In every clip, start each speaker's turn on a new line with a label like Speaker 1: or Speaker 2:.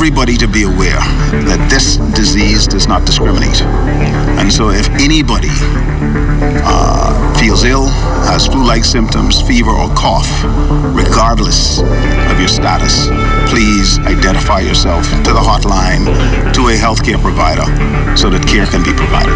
Speaker 1: everybody to be aware that this disease does not discriminate. And so if anybody feels ill, has flu-like symptoms, fever or cough, regardless of your status, please identify yourself to the hotline, to a healthcare provider, so that care can be provided.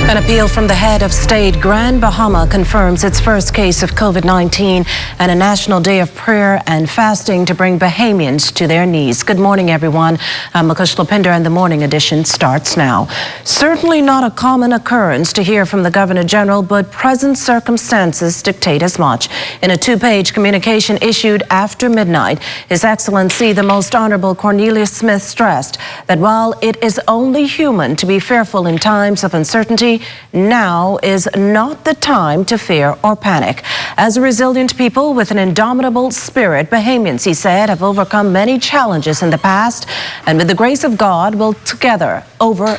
Speaker 2: An appeal from the head of state, Grand Bahama, confirms its first case of COVID-19 and a national day of prayer and fasting to bring Bahamians to their knees. Good morning, everyone. I'm Makush Lopinder, and the morning edition starts now. Certainly not a common occurrence to hear from the Governor General, but present circumstances dictate as much. In a two-page communication issued after midnight, His Excellency, the Most Honorable Cornelius Smith, stressed that while it is only human to be fearful in times of uncertainty, now is not the time to fear or panic. As a resilient people with an indomitable spirit, Bahamians, he said, have overcome many challenges in the past, and with the grace of God will together over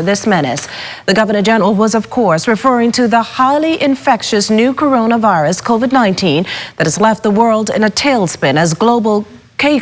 Speaker 2: this menace. The Governor General was, of course, referring to the highly infectious new coronavirus, COVID-19, that has left the world in a tailspin as global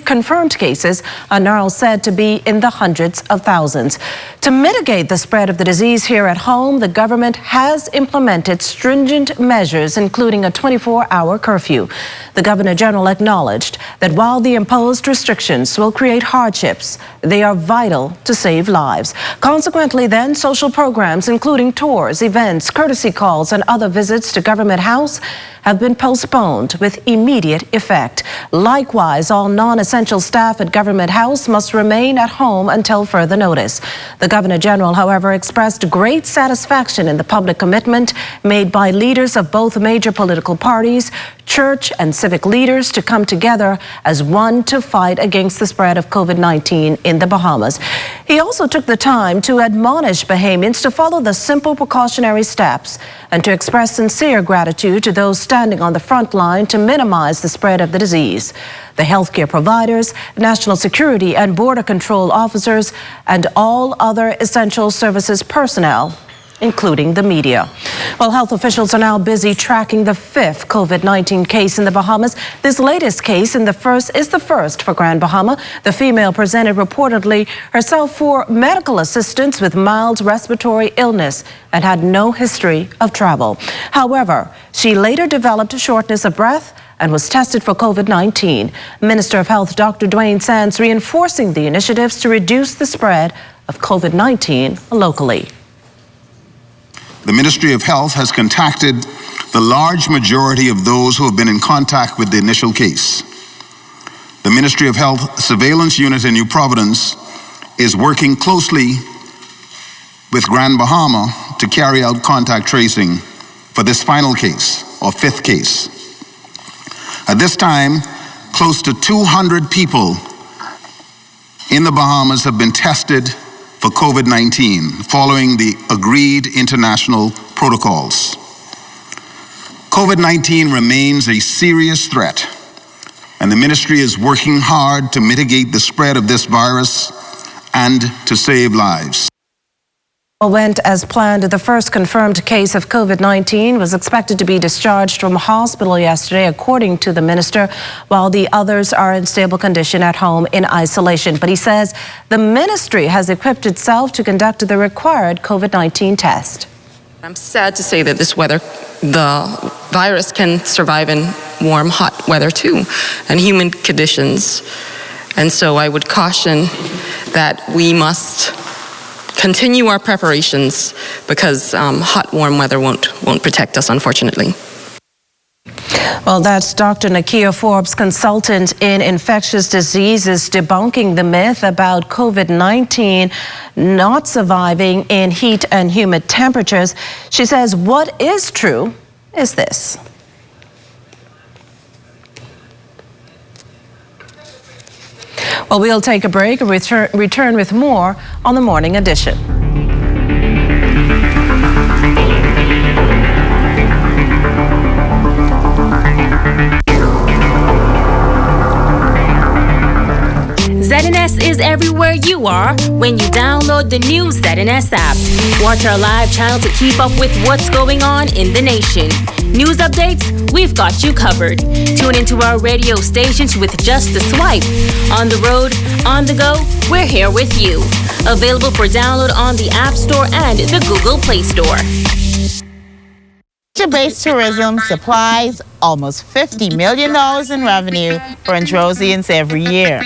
Speaker 2: confirmed cases are now said to be in the hundreds of thousands. To mitigate the spread of the disease here at home, the government has implemented stringent measures, including a 24-hour curfew. The Governor General acknowledged that while the imposed restrictions will create hardships, they are vital to save lives. Consequently, then, social programs, including tours, events, courtesy calls, and other visits to Government House have been postponed with immediate effect. Likewise, all non-essential staff at Government House must remain at home until further notice. The Governor General, however, expressed great satisfaction in the public commitment made by leaders of both major political parties, church and civic leaders to come together as one to fight against the spread of COVID-19 in the Bahamas. He also took the time to admonish Bahamians to follow the simple precautionary steps and to express sincere gratitude to those standing on the front line to minimize the spread of the disease. The healthcare providers, national security and border control officers, and all other essential services personnel, including the media. Well, health officials are now busy tracking the fifth COVID-19 case in the Bahamas. This latest case is the first for Grand Bahama. The female presented reportedly herself for medical assistance with mild respiratory illness and had no history of travel. However, she later developed shortness of breath and was tested for COVID-19. Minister of Health Dr. Dwayne Sands reinforcing the initiatives to reduce the spread of COVID-19 locally.
Speaker 1: The Ministry of Health has contacted the large majority of those who have been in contact with the initial case. The Ministry of Health Surveillance Unit in New Providence is working closely with Grand Bahama to carry out contact tracing for this final case, or fifth case. At this time, close to 200 people in the Bahamas have been tested for COVID-19 following the agreed international protocols. COVID-19 remains a serious threat, and the ministry is working hard to mitigate the spread of this virus and to save lives.
Speaker 2: Went as planned. The first confirmed case of COVID-19 was expected to be discharged from hospital yesterday, according to the minister, while the others are in stable condition at home in isolation. But he says the ministry has equipped itself to conduct the required COVID-19 test.
Speaker 3: I'm sad to say that the virus can survive in warm, hot weather too, and humid conditions. And so I would caution that we must continue our preparations because hot, warm weather won't protect us, unfortunately.
Speaker 2: Well, that's Dr. Nakia Forbes, consultant in infectious diseases, debunking the myth about COVID-19 not surviving in heat and humid temperatures. She says what is true is this. Well, we'll take a break and return with more on the Morning Edition.
Speaker 4: is everywhere you are when you download the News ZNS app. Watch our live channel to keep up with what's going on in the nation. News updates, we've got you covered. Tune into our radio stations with just a swipe. On the road, on the go, we're here with you. Available for download on the App Store and the Google Play Store.
Speaker 5: Nature-based tourism supplies almost $50 million in revenue for Androsians every year.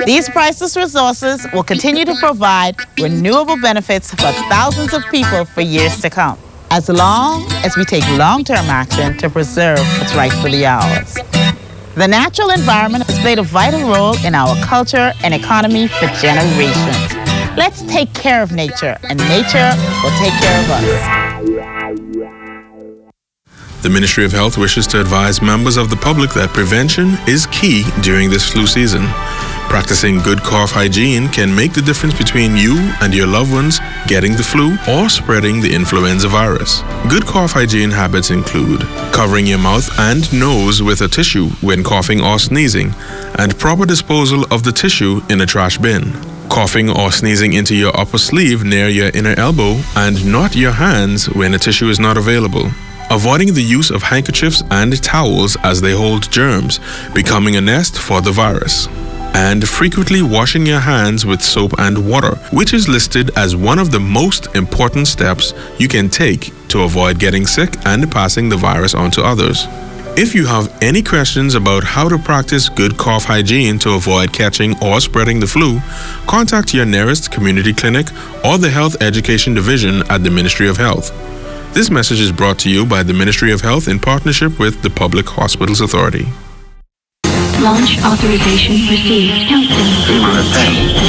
Speaker 5: These priceless resources will continue to provide renewable benefits for thousands of people for years to come, as long as we take long-term action to preserve what's rightfully ours. The natural environment has played a vital role in our culture and economy for generations. Let's take care of nature, and nature will take care of us.
Speaker 6: The Ministry of Health wishes to advise members of the public that prevention is key during this flu season. Practicing good cough hygiene can make the difference between you and your loved ones getting the flu or spreading the influenza virus. Good cough hygiene habits include covering your mouth and nose with a tissue when coughing or sneezing, and proper disposal of the tissue in a trash bin. Coughing or sneezing into your upper sleeve near your inner elbow and not your hands when a tissue is not available. Avoiding the use of handkerchiefs and towels as they hold germs, becoming a nest for the virus. And frequently washing your hands with soap and water, which is listed as one of the most important steps you can take to avoid getting sick and passing the virus on to others. If you have any questions about how to practice good cough hygiene to avoid catching or spreading the flu, contact your nearest community clinic or the Health Education Division at the Ministry of Health. This message is brought to you by the Ministry of Health in partnership with the Public Hospitals Authority.
Speaker 7: Launch authorization received. Countdown.
Speaker 8: 10,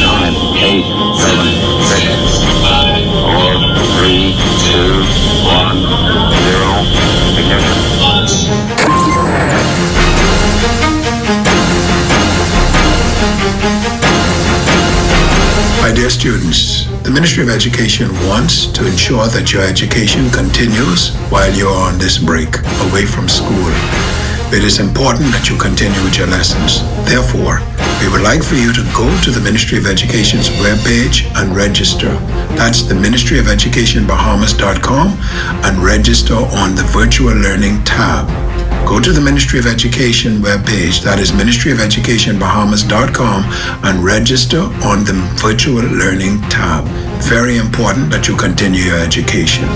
Speaker 8: 9, 8, 7, 6, 5, 4, 3, 2, 1, 0. Ignition.
Speaker 9: My dear students, the Ministry of Education wants to ensure that your education continues while you are on this break away from school. It is important that you continue with your lessons. Therefore, we would like for you to go to the Ministry of Education's webpage and register. That's the ministryoфeducationbahamas.com and register on the Virtual Learning tab. Go to the Ministry of Education webpage, that is ministryoфeducationbahamas.com, and register on the Virtual Learning tab. Very important that you continue your education.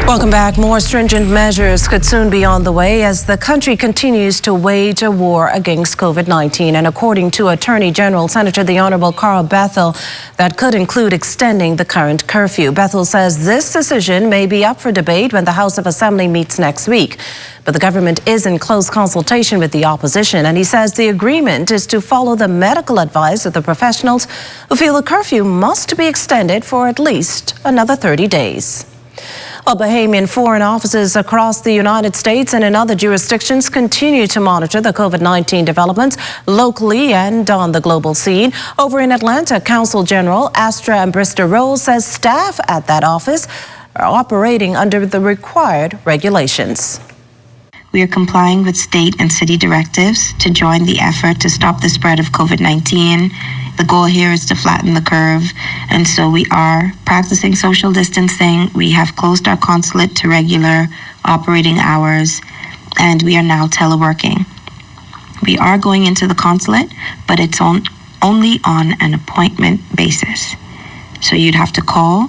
Speaker 2: Welcome back. More stringent measures could soon be on the way as the country continues to wage a war against COVID-19. And according to Attorney General Senator the Honorable Carl Bethel, that could include extending the current curfew. Bethel says this decision may be up for debate when the House of Assembly meets next week. But the government is in close consultation with the opposition, and he says the agreement is to follow the medical advice of the professionals who feel the curfew must be extended for at least another 30 days. Well, Bahamian foreign offices across the United States and in other jurisdictions continue to monitor the COVID-19 developments locally and on the global scene. Over in Atlanta, Consul General Astra Ambrister-Rose says staff at that office are operating under the required regulations.
Speaker 10: We are complying with state and city directives to join the effort to stop the spread of COVID-19. The goal here is to flatten the curve, and so we are practicing social distancing. We have closed our consulate to regular operating hours, and we are now teleworking. We are going into the consulate, but it's only on an appointment basis. So you'd have to call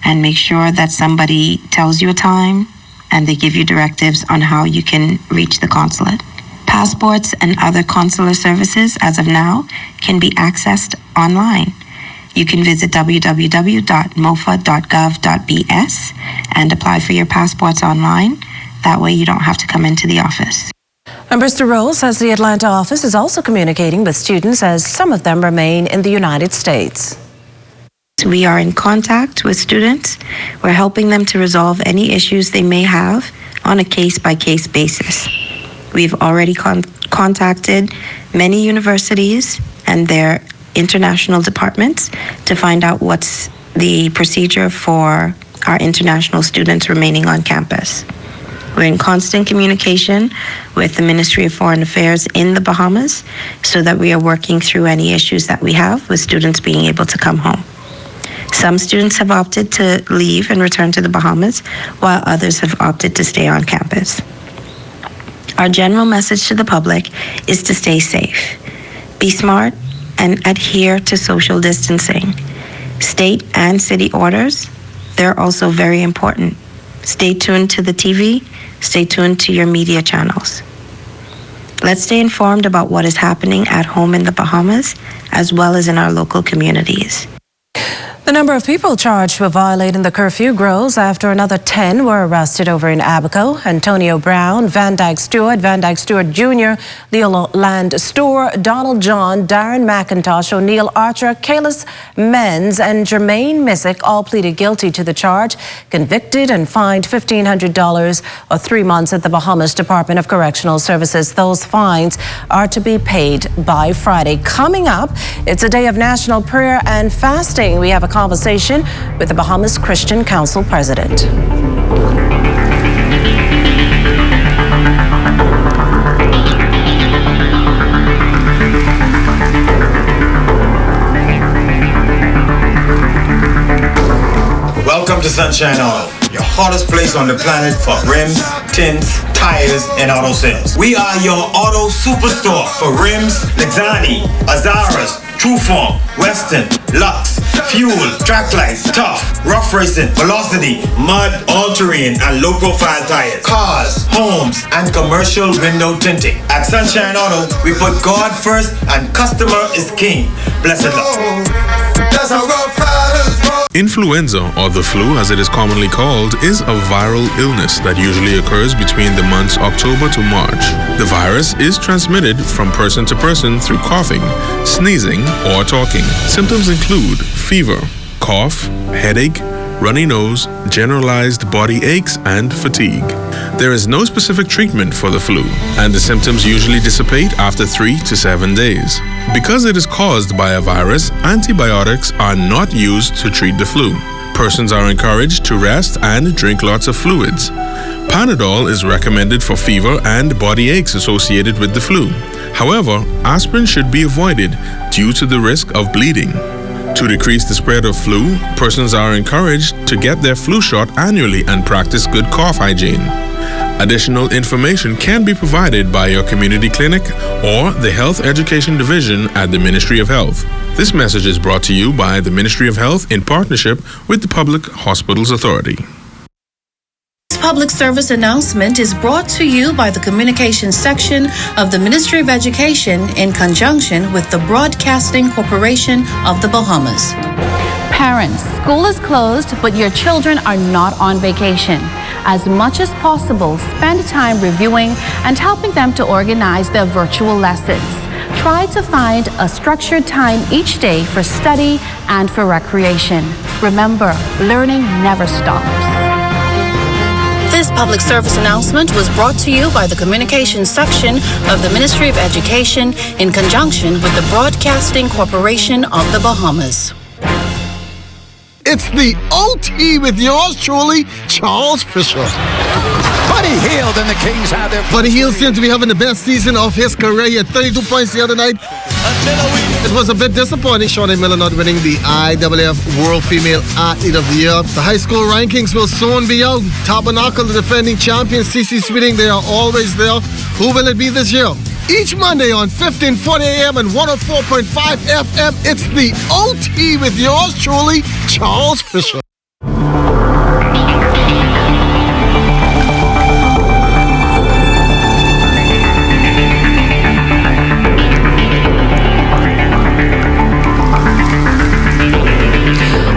Speaker 10: and make sure that somebody tells you a time and they give you directives on how you can reach the consulate. Passports and other consular services, as of now, can be accessed online. You can visit www.mofa.gov.bs and apply for your passports online. That way you don't have to come into the office.
Speaker 2: Ambrister-Rose says the Atlanta office is also communicating with students as some of them remain in the United States.
Speaker 10: We are in contact with students. We're helping them to resolve any issues they may have on a case-by-case basis. We've already contacted many universities and their international departments to find out what's the procedure for our international students remaining on campus. We're in constant communication with the Ministry of Foreign Affairs in the Bahamas so that we are working through any issues that we have with students being able to come home. Some students have opted to leave and return to the Bahamas, while others have opted to stay on campus. Our general message to the public is to stay safe, be smart, and adhere to social distancing. State and city orders, they're also very important. Stay tuned to the TV, stay tuned to your media channels. Let's stay informed about what is happening at home in the Bahamas, as well as in our local communities.
Speaker 2: The number of people charged for violating the curfew grows after another 10 were arrested over in Abaco. Antonio Brown, Van Dyke Stewart Jr., Leoland Store, Donald John, Darren McIntosh, O'Neill Archer, Kalis Menz, and Jermaine Missick all pleaded guilty to the charge, convicted and fined $1,500 or 3 months at the Bahamas Department of Correctional Services. Those fines are to be paid by Friday. Coming up, it's a day of national prayer and fasting. We have a conversation with the Bahamas Christian Council president.
Speaker 11: Welcome to Sunshine Auto, your hottest place on the planet for rims, tints, tires, and auto sales. We are your auto superstore for rims, Lexani, Azaras, Trueform, Western, Lux, Fuel, Track Lights, Tough, Rough Racing, Velocity, Mud, All-Terrain, and low-profile tires, cars, homes, and commercial window tinting. At Sunshine Auto, we put God first and customer is king. Blessed luck.
Speaker 6: Influenza, or the flu as it is commonly called, is a viral illness that usually occurs between the months October to March. The virus is transmitted from person to person through coughing, sneezing, or talking. Symptoms include fever, cough, headache, runny nose, generalized body aches, and fatigue. There is no specific treatment for the flu, and the symptoms usually dissipate after 3 to 7 days. Because it is caused by a virus, antibiotics are not used to treat the flu. Persons are encouraged to rest and drink lots of fluids. Panadol is recommended for fever and body aches associated with the flu. However, aspirin should be avoided due to the risk of bleeding. To decrease the spread of flu, persons are encouraged to get their flu shot annually and practice good cough hygiene. Additional information can be provided by your community clinic or the Health Education Division at the Ministry of Health. This message is brought to you by the Ministry of Health in partnership with the Public Hospitals Authority.
Speaker 12: This public service announcement is brought to you by the Communications section of the Ministry of Education in conjunction with the Broadcasting Corporation of the Bahamas.
Speaker 13: Parents, school is closed, but your children are not on vacation. As much as possible, spend time reviewing and helping them to organize their virtual lessons. Try to find a structured time each day for study and for recreation. Remember, learning never stops.
Speaker 12: This public service announcement was brought to you by the Communications section of the Ministry of Education in conjunction with the Broadcasting Corporation of the Bahamas.
Speaker 14: It's the OT with yours truly, Charles Fisher.
Speaker 15: Buddy Hield and the Kings have their...
Speaker 14: Buddy Hield seemed to be having the best season of his career. He had 32 points the other night. It was a bit disappointing, Shawnee Miller not winning the IAAF World Female Athlete of the Year. The high school rankings will soon be out. Tabernacle, the defending champion, CC Sweeting, they are always there. Who will it be this year? Each Monday on 1540 AM and 104.5 FM, it's the OT with yours truly, Charles Fisher.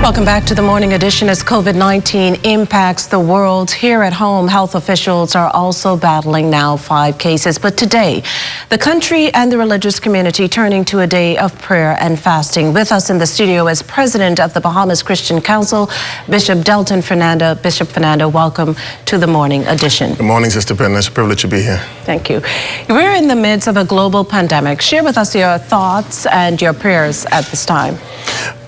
Speaker 2: Welcome back to the morning edition. As COVID-19 impacts the world, here at home, health officials are also battling now 5 cases. But today, the country and the religious community turning to a day of prayer and fasting. With us in the studio is President of the Bahamas Christian Council, Bishop Delton Fernando. Bishop Fernando, welcome to the morning edition.
Speaker 16: Good morning, Sister Penn. It's a privilege to be here.
Speaker 2: Thank you. We're in the midst of a global pandemic. Share with us your thoughts and your prayers at this time.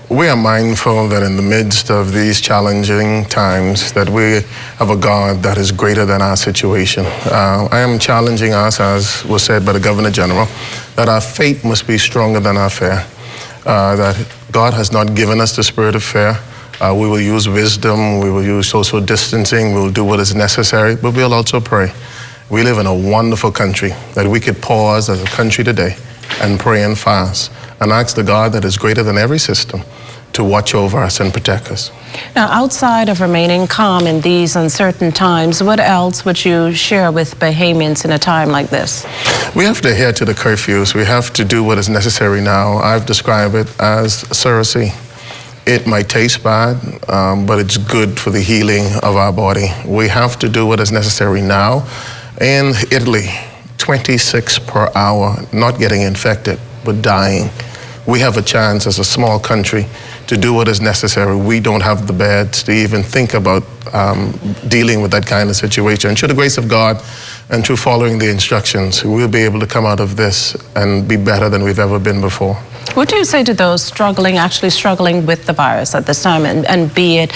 Speaker 16: We are mindful that in the midst of these challenging times that we have a God that is greater than our situation. I am challenging us, as was said by the Governor General, that our faith must be stronger than our fear. That God has not given us the spirit of fear. We will use wisdom, we will use social distancing, we will do what is necessary, but we'll also pray. We live in a wonderful country that we could pause as a country today and pray and fast and ask the God that is greater than every system to watch over us and protect us.
Speaker 2: Now, outside of remaining calm in these uncertain times, what else would you share with Bahamians in a time like this?
Speaker 16: We have to adhere to the curfews. We have to do what is necessary now. I've described it as surrogacy. It might taste bad, but it's good for the healing of our body. We have to do what is necessary now. In Italy, 26 per hour, not getting infected, but dying. We have a chance as a small country to do what is necessary. We don't have the beds to even think about dealing with that kind of situation. Through the grace of God and through following the instructions, we'll be able to come out of this and be better than we've ever been before.
Speaker 2: What do you say to those actually struggling with the virus at this time, and be it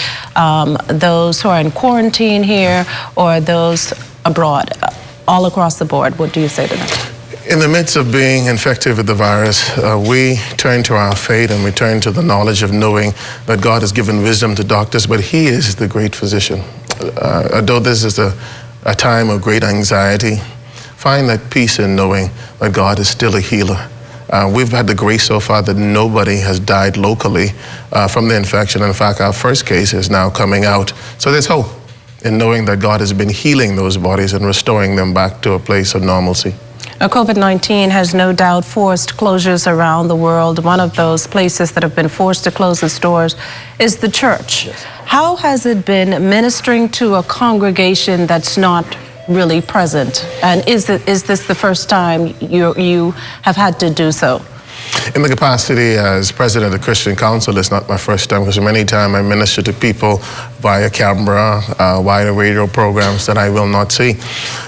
Speaker 2: those who are in quarantine here or those abroad, all across the board? What do you say to them?
Speaker 16: In the midst of being infected with the virus, we turn to our faith and we turn to the knowledge of knowing that God has given wisdom to doctors, but He is the great physician. Although this is a time of great anxiety, find that peace in knowing that God is still a healer. We've had the grace so far that nobody has died locally from the infection. In fact, our first case is now coming out. So there's hope in knowing that God has been healing those bodies and restoring them back to a place of normalcy.
Speaker 2: Now, COVID-19 has no doubt forced closures around the world. One of those places that have been forced to close its doors is the church. Yes. How has it been ministering to a congregation that's not really present? And is this the first time you have had to do so?
Speaker 16: In the capacity as president of the Christian Council, it's not my first time, because many times I minister to people via camera, via radio programs that I will not see.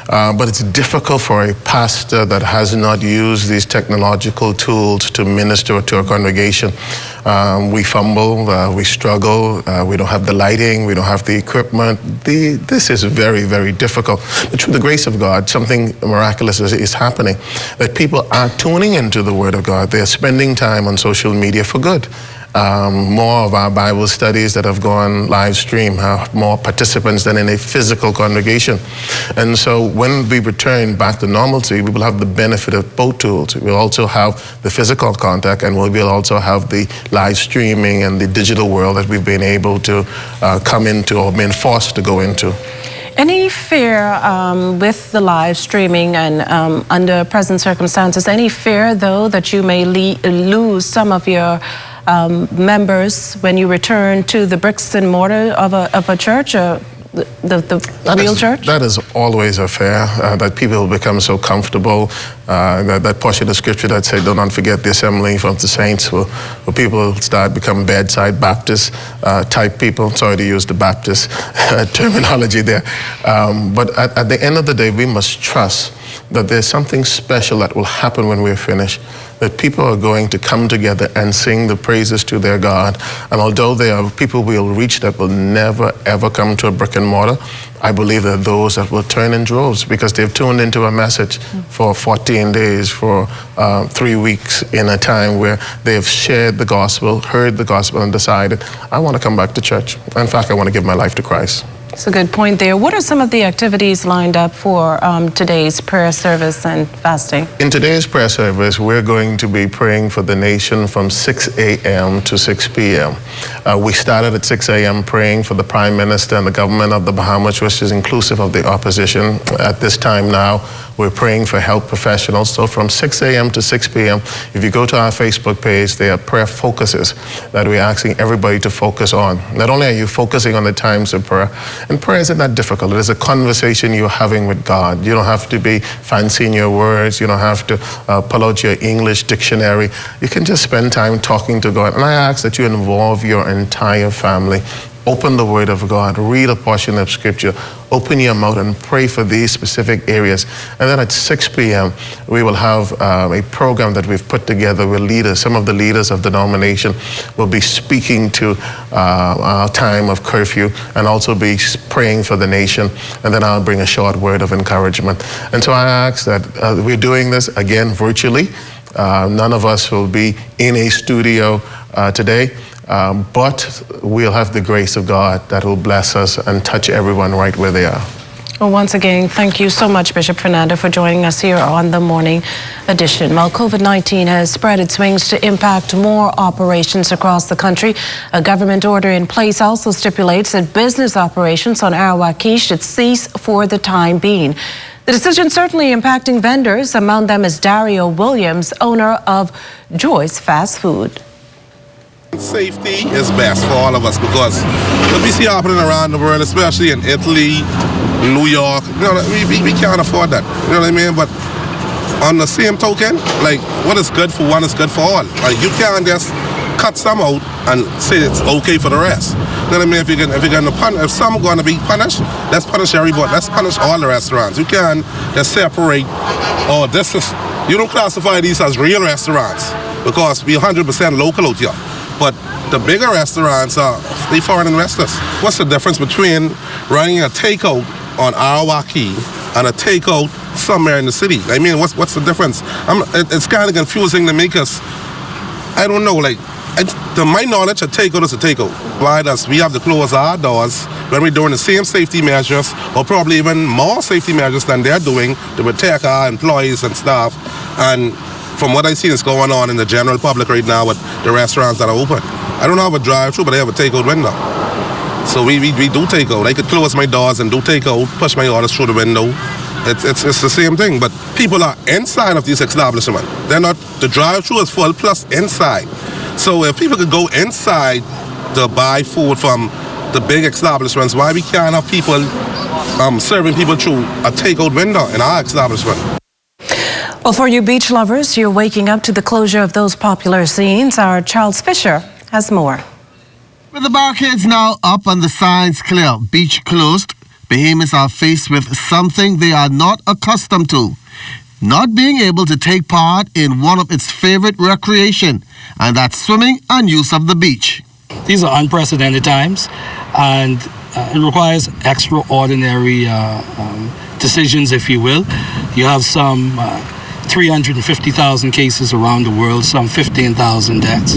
Speaker 16: But it's difficult for a pastor that has not used these technological tools to minister to a congregation. We fumble, we struggle, we don't have the lighting, we don't have the equipment. This is very, very difficult. But through the grace of God, something miraculous is happening, that people are tuning into the Word of God. They are spending time on social media for good. More of our Bible studies that have gone live stream have more participants than in a physical congregation. And so when we return back to normalcy, we will have the benefit of both tools. We'll also have the physical contact, and we'll also have the live streaming and the digital world that we've been able to come into or been forced to go into.
Speaker 2: Any fear with the live streaming and under present circumstances, any fear, though, that you may lose some of your members when you return to the bricks and mortar of a church, the real church?
Speaker 16: That is always a fear, that people will become so comfortable. That portion of scripture that said, do not forget the assembly of the saints, where people start become bedside Baptist type people. Sorry to use the Baptist terminology there. But at the end of the day, we must trust that there's something special that will happen when we're finished, that people are going to come together and sing the praises to their God. And although there are people we'll reach that will never, ever come to a brick and mortar, I believe that those that will turn in droves, because they've tuned into a message for 14 days, for 3 weeks, in a time where they've shared the gospel, heard the gospel, and decided, I want to come back to church. In fact, I want to give my life to Christ.
Speaker 2: It's a good point there. What are some of the activities lined up for today's prayer service and fasting?
Speaker 16: In today's prayer service, we're going to be praying for the nation from 6 a.m. to 6 p.m. We started at 6 a.m. praying for the Prime Minister and the government of the Bahamas, which is inclusive of the opposition. At this time now, we're praying for health professionals. So from 6 a.m. to 6 p.m., if you go to our Facebook page, there are prayer focuses that we're asking everybody to focus on. Not only are you focusing on the times of prayer, and prayer isn't that difficult. It is a conversation you're having with God. You don't have to be fancy in your words. You don't have to pull out your English dictionary. You can just spend time talking to God. And I ask that you involve your entire family. Open the Word of God, read a portion of Scripture, open your mouth and pray for these specific areas. And then at 6 p.m., we will have a program that we've put together with leaders. Some of the leaders of the denomination will be speaking to our time of curfew and also be praying for the nation. And then I'll bring a short word of encouragement. And so I ask that we're doing this, again, virtually. None of us will be in a studio today. But we'll have the grace of God that will bless us and touch everyone right where they are.
Speaker 2: Well, once again, thank you so much, Bishop Fernando, for joining us here on the morning edition. While COVID-19 has spread its wings to impact more operations across the country, a government order in place also stipulates that business operations on Arawak Key should cease for the time being. The decision certainly impacting vendors. Among them is Dario Williams, owner of Joy's Fast Food.
Speaker 17: Safety is best for all of us because what we see happening around the world, especially in Italy, New York, we can't afford that. You know what I mean? But on the same token, like what is good for one is good for all. Like you can't just cut some out and say it's okay for the rest. You know what I mean? If some are going to be punished, let's punish everybody. Let's punish all the restaurants. You can't just separate. Oh, you don't classify these as real restaurants because we're 100% local out here. But the bigger restaurants are the foreign investors. What's the difference between running a takeout on Arawak Key and a takeout somewhere in the city? I mean, what's the difference? It's kind of confusing to me because I don't know. Like, to my knowledge, a takeout is a takeout. Why does we have to close our doors when we're doing the same safety measures, or probably even more safety measures than they're doing to protect our employees and staff? And from what I see is going on in the general public right now with the restaurants that are open. I don't have a drive-through, but I have a takeout window. So we do takeout. I could close my doors and do takeout, push my orders through the window. It's the same thing, but people are inside of these establishments. They're not, the drive-through is full plus inside. So if people could go inside to buy food from the big establishments, why we can't have people serving people through a takeout window in our establishment?
Speaker 2: Well, for you beach lovers, you're waking up to the closure of those popular scenes. Our Charles Fisher has more.
Speaker 14: With the barricades now up and the signs clear, beach closed, Bahamians are faced with something they are not accustomed to. Not being able to take part in one of its favorite recreation, and that's swimming and use of the beach.
Speaker 18: These are unprecedented times, and it requires extraordinary decisions, if you will. You have some 350,000 cases around the world, some 15,000 deaths.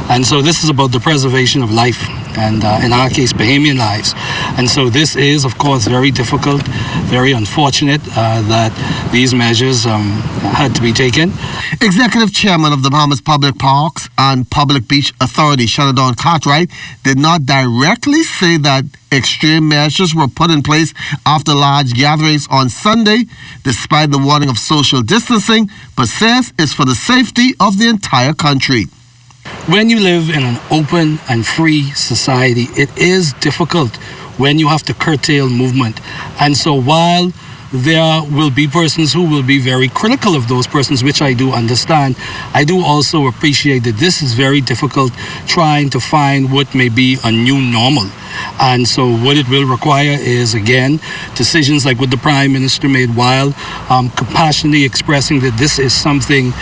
Speaker 18: And so this is about the preservation of life, and in our case, Bahamian lives. And so this is, of course, very difficult, very unfortunate that these measures had to be taken.
Speaker 14: Executive Chairman of the Bahamas Public Parks and Public Beach Authority, Shanadon Cartwright, did not directly say that extreme measures were put in place after large gatherings on Sunday, despite the warning of social distancing, but says it's for the safety of the entire country.
Speaker 18: When you live in an open and free society, it is difficult when you have to curtail movement. And so while there will be persons who will be very critical of those persons, which I do understand, I do also appreciate that this is very difficult trying to find what may be a new normal. And so what it will require is, again, decisions like what the Prime Minister made while compassionately expressing that this is something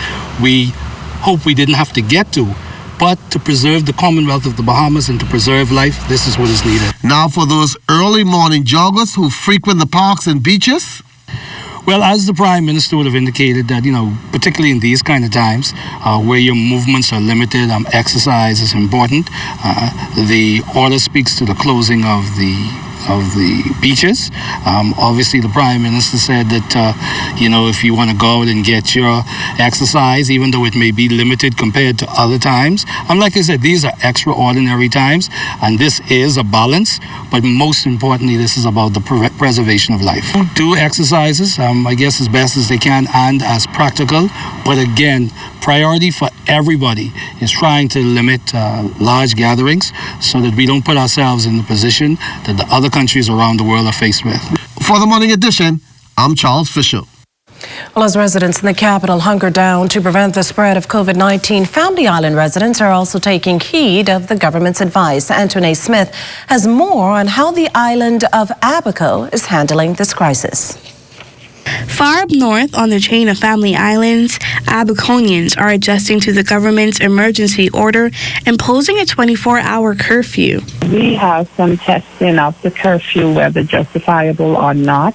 Speaker 18: we hope we didn't have to get to. But to preserve the Commonwealth of the Bahamas and to preserve life, this is what is needed.
Speaker 14: Now for those early morning joggers who frequent the parks and beaches?
Speaker 18: Well, as the Prime Minister would have indicated that, particularly in these kind of times where your movements are limited, exercise is important. The order speaks to the closing of the the beaches. Obviously, the Prime Minister said that, if you want to go out and get your exercise, even though it may be limited compared to other times. Like I said, these are extraordinary times, and this is a balance, but most importantly, this is about the preservation of life. Do exercises, I guess, as best as they can and as practical, but again, priority for everybody is trying to limit large gatherings so that we don't put ourselves in the position that the other countries around the world are faced with.
Speaker 14: For the Morning Edition, I'm Charles Fisher.
Speaker 2: Well, as residents in the capital hunker down to prevent the spread of COVID-19, Family Island residents are also taking heed of the government's advice. Antoinette Smith has more on how the island of Abaco is handling this crisis.
Speaker 19: Far up north on the chain of Family Islands, Abaconians are adjusting to the government's emergency order, imposing a 24-hour curfew.
Speaker 20: We have some testing of the curfew, whether justifiable or not.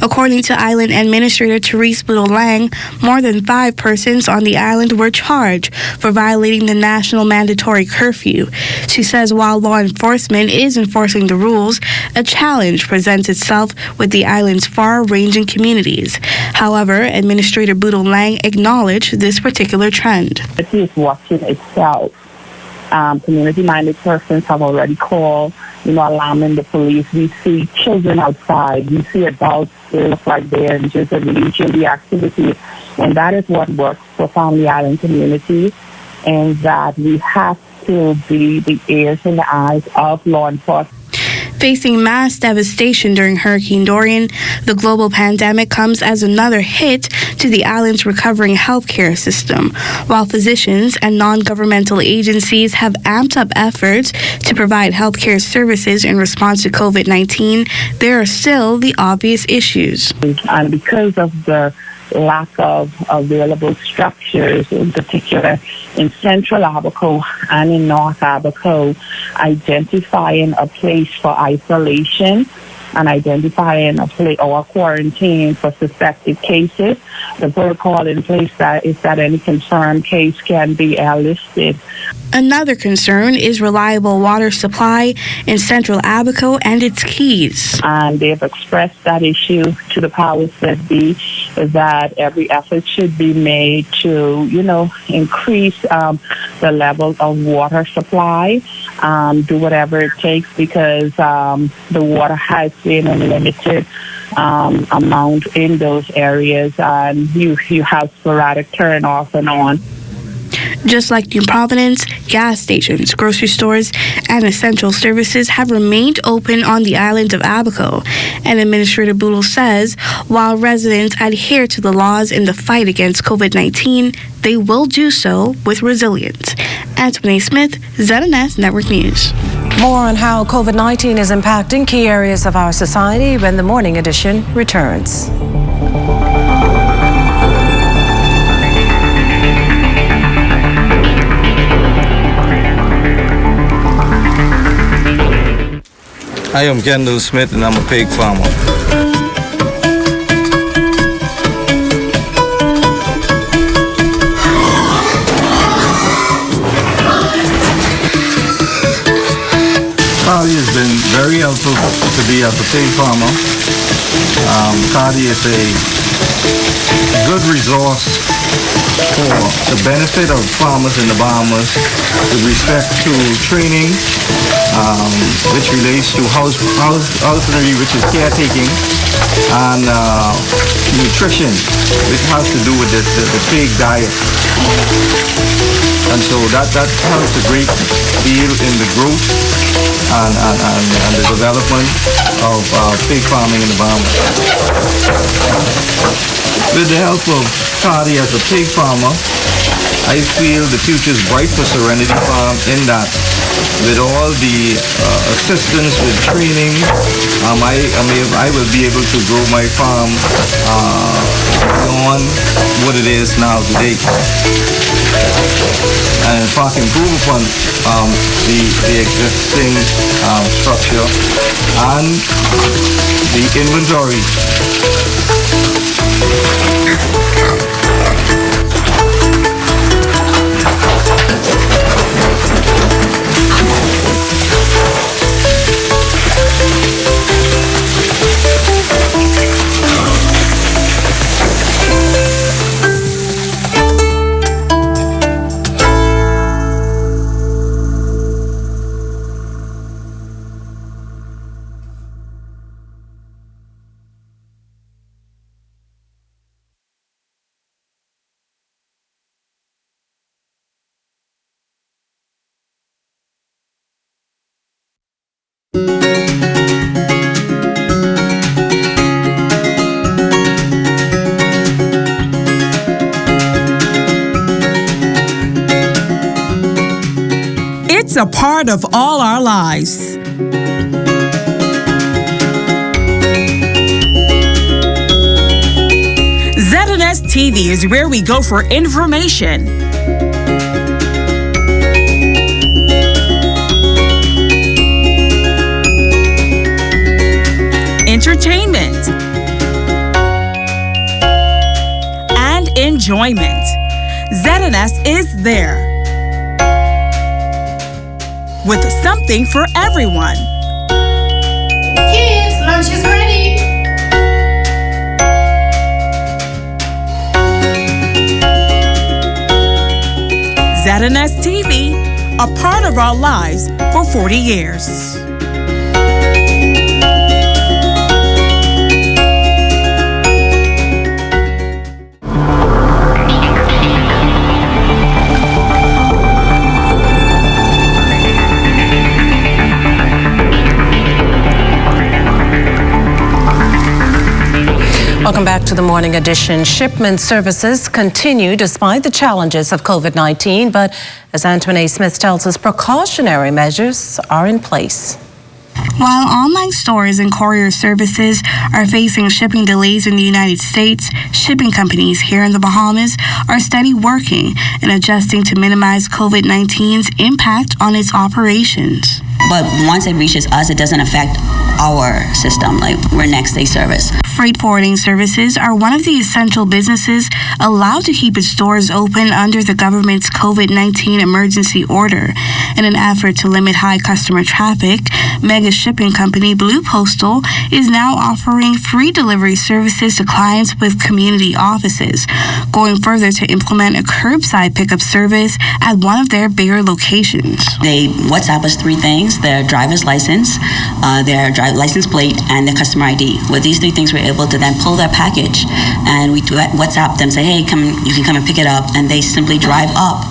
Speaker 19: According to Island Administrator Therese Boodle-Lang, more than 5 persons on the island were charged for violating the national mandatory curfew. She says while law enforcement is enforcing the rules, a challenge presents itself with the island's far-ranging communities. However, Administrator Boodle-Lang acknowledged this particular trend.
Speaker 20: It is watching itself. Community-minded persons have already called, alarming the police. We see children outside. We see adults look like they're just engaging the activity. And that is what works for Family Island community, and that we have to be the ears and the eyes of law enforcement.
Speaker 19: Facing mass devastation during Hurricane Dorian, the global pandemic comes as another hit to the island's recovering healthcare system. While physicians and non-governmental agencies have amped up efforts to provide healthcare services in response to COVID-19, there are still the obvious issues.
Speaker 20: And because of the lack of available structures, in particular in Central Abaco and in North Abaco, identifying a place for isolation and identifying a place or quarantine for suspected cases. The protocol in place is that any confirmed case can be listed.
Speaker 19: Another concern is reliable water supply in Central Abaco and its keys.
Speaker 20: And they've expressed that issue to the powers that be, that every effort should be made to, increase the level of water supply, do whatever it takes, because the water has been a limited amount in those areas, and you have sporadic turn off and on.
Speaker 19: Just like New Providence, gas stations, grocery stores, and essential services have remained open on the island of Abaco. And Administrator Boodle says while residents adhere to the laws in the fight against COVID-19, they will do so with resilience. Antoinette Smith, ZNS Network News.
Speaker 2: More on how COVID-19 is impacting key areas of our society when the Morning Edition returns.
Speaker 21: I am Kendall Smith and I'm a pig farmer. Cardi has been very helpful to be as a pig farmer. Cardi is a good resource for the benefit of farmers in the Bahamas with respect to training, which relates to housekeeping, which is caretaking, and nutrition, which has to do with the pig diet. And so that helps a great deal in the growth and the development of pig farming in the Bahamas. With the help of Cardi as a pig farmer, I feel the future is bright for Serenity Farm in that with all the assistance with training, I will be able to grow my farm beyond what it is now today. And in fact, improve upon the existing structure and the inventory.
Speaker 1: It's a part of all our lives. ZNS TV is where we go for information, entertainment, and enjoyment. ZNS is there with something for everyone.
Speaker 22: Kids, lunch is ready.
Speaker 1: ZNS TV, a part of our lives for 40 years.
Speaker 2: Welcome back to the morning edition. Shipment services continue despite the challenges of COVID-19, but as Antoinette Smith tells us, precautionary measures are in place.
Speaker 19: While online stores and courier services are facing shipping delays in the United States, shipping companies here in the Bahamas are steady working and adjusting to minimize COVID-19's impact on its operations.
Speaker 23: But once it reaches us, it doesn't affect our system, like we're next day service.
Speaker 19: Freight forwarding services are one of the essential businesses allowed to keep its stores open under the government's COVID-19 emergency order. In an effort to limit high customer traffic, mega shipping company Blue Postal is now offering free delivery services to clients with community offices, going further to implement a curbside pickup service at one of their bigger locations.
Speaker 23: They WhatsApp us three things: their driver's license, their license plate, and their customer ID. With these three things, we're able to then pull their package, and we WhatsApp them, say, hey, you can come and pick it up, and they simply drive up.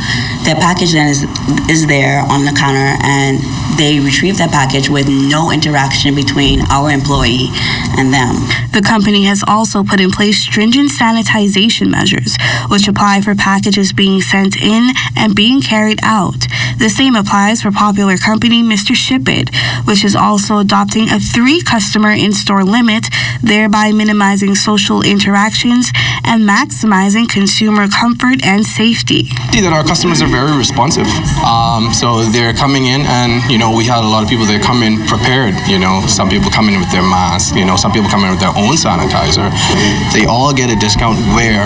Speaker 23: Their package then is there on the counter, and they retrieve that package with no interaction between our employee and them.
Speaker 19: The company has also put in place stringent sanitization measures, which apply for packages being sent in and being carried out. The same applies for popular company Mr. Shipit, which is also adopting a 3-customer in-store limit, thereby minimizing social interactions and maximizing consumer comfort and safety.
Speaker 24: That our customers are very responsive. So they're coming in, and we had a lot of people that come in prepared. Some people come in with their mask. Some people come in with their own sanitizer. They all get a discount where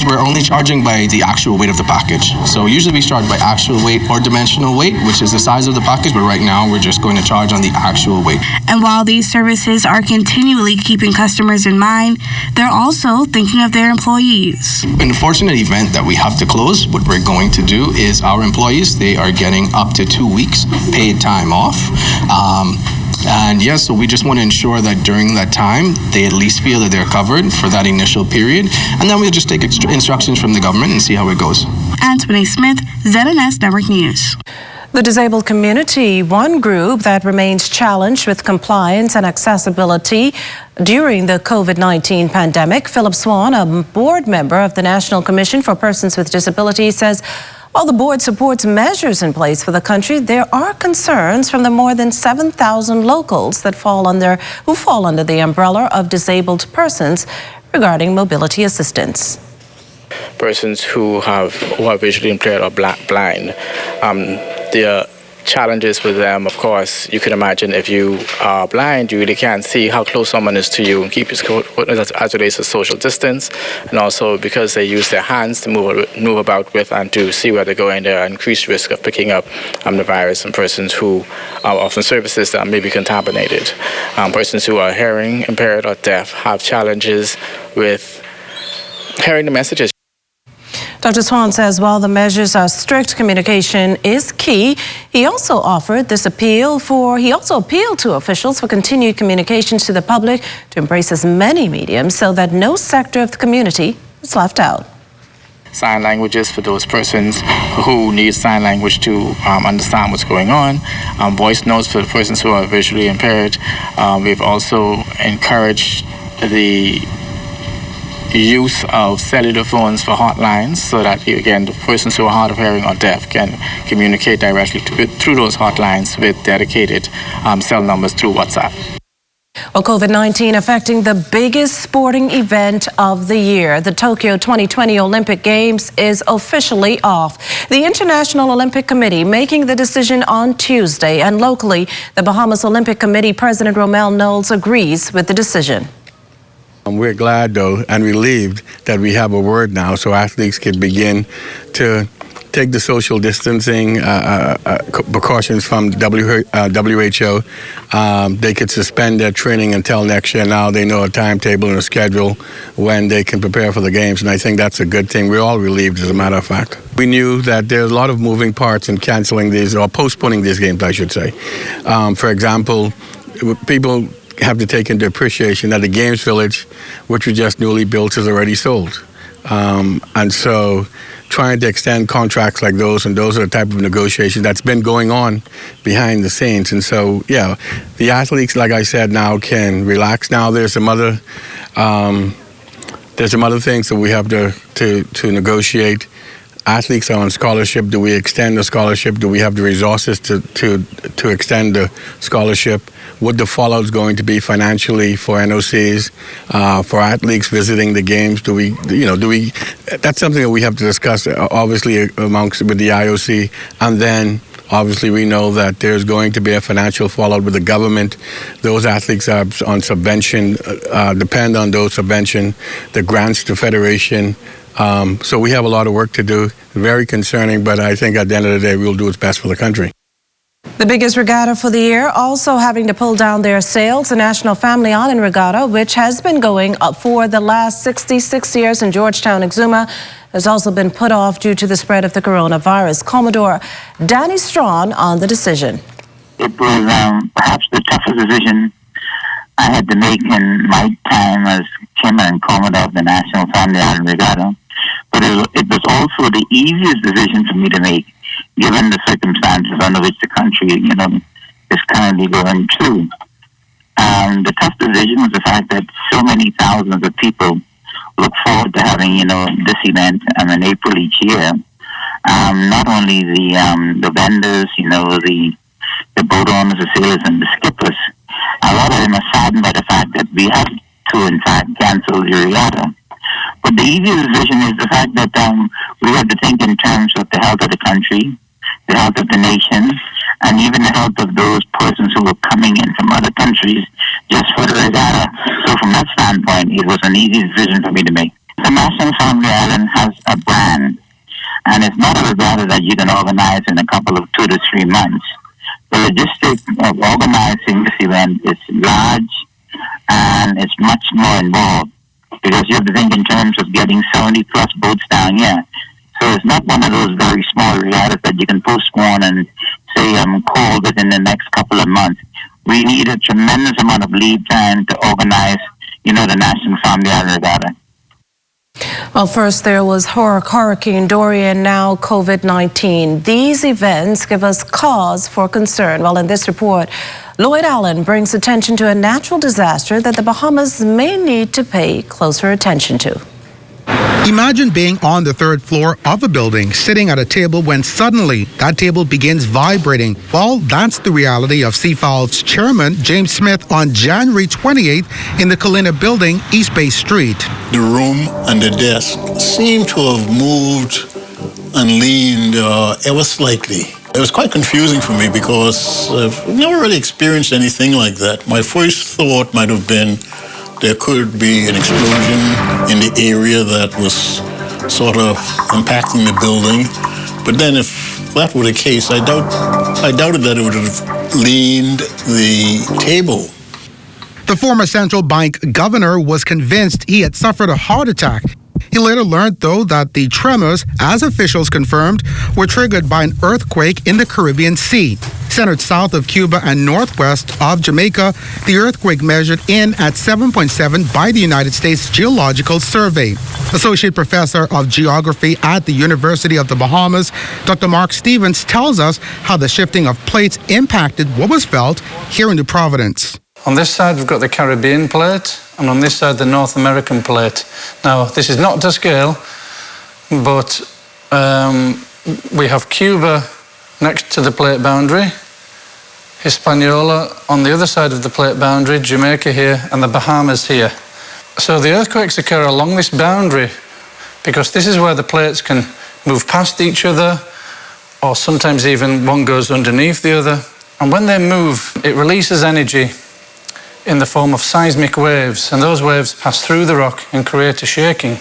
Speaker 24: we're only charging by the actual weight of the package. So usually we charge by actual weight or dimensional weight, which is the size of the package. But right now we're just going to charge on the actual weight.
Speaker 19: And while these services are continually keeping customers in mind, they're also thinking of their employees.
Speaker 24: In the fortunate event that we have to close, what we're going to do is our employees, they are getting up to 2 weeks paid time off. And yes, so we just want to ensure that during that time, they at least feel that they're covered for that initial period. And then we'll just take instructions from the government and see how it goes.
Speaker 19: Antoinette Smith, ZNS Network News.
Speaker 2: The disabled community, one group that remains challenged with compliance and accessibility during the COVID-19 pandemic. Philip Swan, a board member of the National Commission for Persons with Disabilities, says while the board supports measures in place for the country, there are concerns from the more than 7,000 locals who fall under the umbrella of disabled persons regarding mobility assistance.
Speaker 25: Persons who are visually impaired or blind, there are challenges with them. Of course, you can imagine if you are blind, you really can't see how close someone is to you and keep as relates to social distance. And also because they use their hands to move about with and to see where they're going, there are increased risk of picking up the virus in persons who are often services that may be contaminated. Persons who are hearing impaired or deaf have challenges with hearing the messages.
Speaker 2: Dr. Swan says while the measures are strict, communication is key. He also appealed to officials for continued communications to the public to embrace as many mediums so that no sector of the community is left out.
Speaker 25: Sign languages for those persons who need sign language to understand what's going on. Voice notes for the persons who are visually impaired. We've also encouraged the use of cellular phones for hotlines so that, again, the persons who are hard of hearing or deaf can communicate directly through those hotlines with dedicated cell numbers through WhatsApp.
Speaker 2: Well, COVID-19 affecting the biggest sporting event of the year. The Tokyo 2020 Olympic Games is officially off. The International Olympic Committee making the decision on Tuesday, and locally, the Bahamas Olympic Committee President Romel Knowles agrees with the decision.
Speaker 3: We're glad, though, and relieved that we have a word now so athletes can begin to take the social distancing precautions from WHO. They could suspend their training until next year. Now they know a timetable and a schedule when they can prepare for the games, and I think that's a good thing. We're all relieved, as a matter of fact. We knew that there's a lot of moving parts in canceling these, or postponing these games, I should say. For example, people have to take into appreciation that the Games Village, which we just newly built, is already sold. And so trying to extend contracts like those, and those are the type of negotiations that's been going on behind the scenes. And so, yeah, the athletes, like I said, now can relax. Now there's some other things that we have to negotiate. Athletes are on scholarship. Do we extend the scholarship? Do we have the resources to extend the scholarship? What the fallout is going to be financially for NOCs, for athletes visiting the games? Do we? That's something that we have to discuss, obviously, with the IOC, and then obviously we know that there's going to be a financial fallout with the government. Those athletes are on subvention, depend on those subvention, the grants to federation. So we have a lot of work to do. Very concerning, but I think at the end of the day, we'll do what's best for the country.
Speaker 2: The biggest regatta for the year also having to pull down their sails. The National Family Island Regatta, which has been going up for the last 66 years in Georgetown, Exuma, has also been put off due to the spread of the coronavirus. Commodore Danny Strawn on the decision.
Speaker 8: It was perhaps the toughest decision I had to make in my time as chairman and commodore of the National Family Island Regatta. But it was also the easiest decision for me to make, given the circumstances under which the country, is currently going through. The tough decision was the fact that so many thousands of people look forward to having, this event in April each year. Not only the vendors, the boat owners, the sailors, and the skippers. A lot of them are saddened by the fact that we have to, in fact, cancel the regatta. But the easiest decision is the fact that we have to think in terms of the health of the country, the health of the nation, and even the health of those persons who were coming in from other countries just for the regatta. So from that standpoint, it was an easy decision for me to make. The National Family Island has a brand, and it's not a regatta that you can organize in a couple of 2 to 3 months. The logistics of organizing this event is large, and it's much more involved, because you have to think in terms of getting 70-plus boats down here. So it's not one of those very small regattas that you can postpone and say, call within the next couple of months. We need a tremendous amount of lead time to organize, the National Family Island Regatta.
Speaker 2: Well, first there was Hurricane Dorian, now COVID-19. These events give us cause for concern. Well, in this report, Lloyd Allen brings attention to a natural disaster that the Bahamas may need to pay closer attention to.
Speaker 4: Imagine being on the 3rd floor of a building, sitting at a table when suddenly that table begins vibrating. Well, that's the reality of CFAL's chairman, James Smith, on January 28th in the Kalina building, East Bay Street.
Speaker 5: The room and the desk seemed to have moved and leaned ever slightly. It was quite confusing for me because I've never really experienced anything like that. My first thought might have been there could be an explosion in the area that was sort of impacting the building. But then if that were the case, I doubted that it would have leaned the table.
Speaker 4: The former central bank governor was convinced he had suffered a heart attack. He later learned, though, that the tremors, as officials confirmed, were triggered by an earthquake in the Caribbean Sea. Centered south of Cuba and northwest of Jamaica, the earthquake measured in at 7.7 by the United States Geological Survey. Associate Professor of Geography at the University of the Bahamas, Dr. Mark Stevens, tells us how the shifting of plates impacted what was felt here in New Providence.
Speaker 7: On this side, we've got the Caribbean plate, and on this side, the North American plate. Now, this is not to scale, but we have Cuba next to the plate boundary, Hispaniola on the other side of the plate boundary, Jamaica here, and the Bahamas here. So the earthquakes occur along this boundary because this is where the plates can move past each other, or sometimes even one goes underneath the other. And when they move, it releases energy in the form of seismic waves, and those waves pass through the rock and create a shaking.